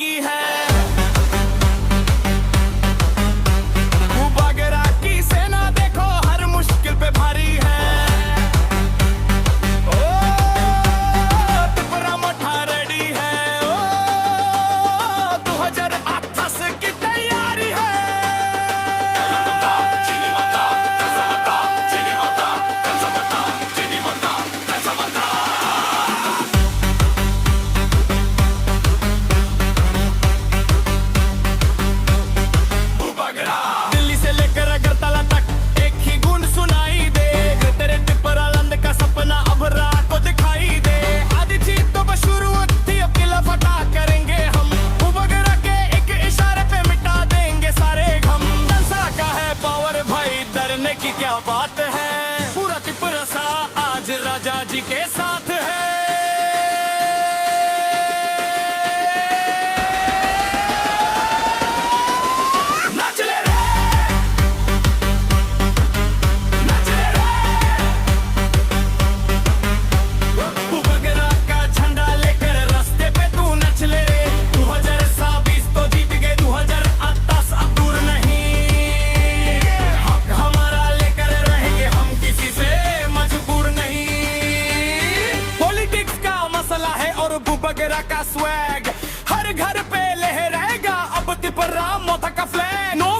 की है। बुबागरा की सेना देखो हर मुश्किल पे भारी है। ओ टिपरा मोठा रेडी है। ओ 2028 की तैयारी है। दिल्ली से लेकर अगरतला तक एक ही गूंज सुनाई दे। तेरे टिपरा लंद का सपना अब रात को दिखाई दे। आधी जीत तो बस शुरू थी, अब किला फटा करेंगे हम। बुबागरा के एक इशारे पे मिटा देंगे सारे गम। दंसा का है पावर भाई, डरने की क्या बात है। पूरा टिपरा सा आज राजा जी के साथ है। नाच ले रे, नाच ले रे। बुबागरा का झंडा लेकर रास्ते पे तू नच ले रे। 2026 तो जीत गए, 2028 अब दूर नहीं। हक हमारा लेकर रहेंगे हम, किसी से मजबूर नहीं। पॉलिटिक्स का मसला है और बुबागरा का स्वैग हर घर पे लहराएगा अब टिपरा मोथा का फ्लैग। नो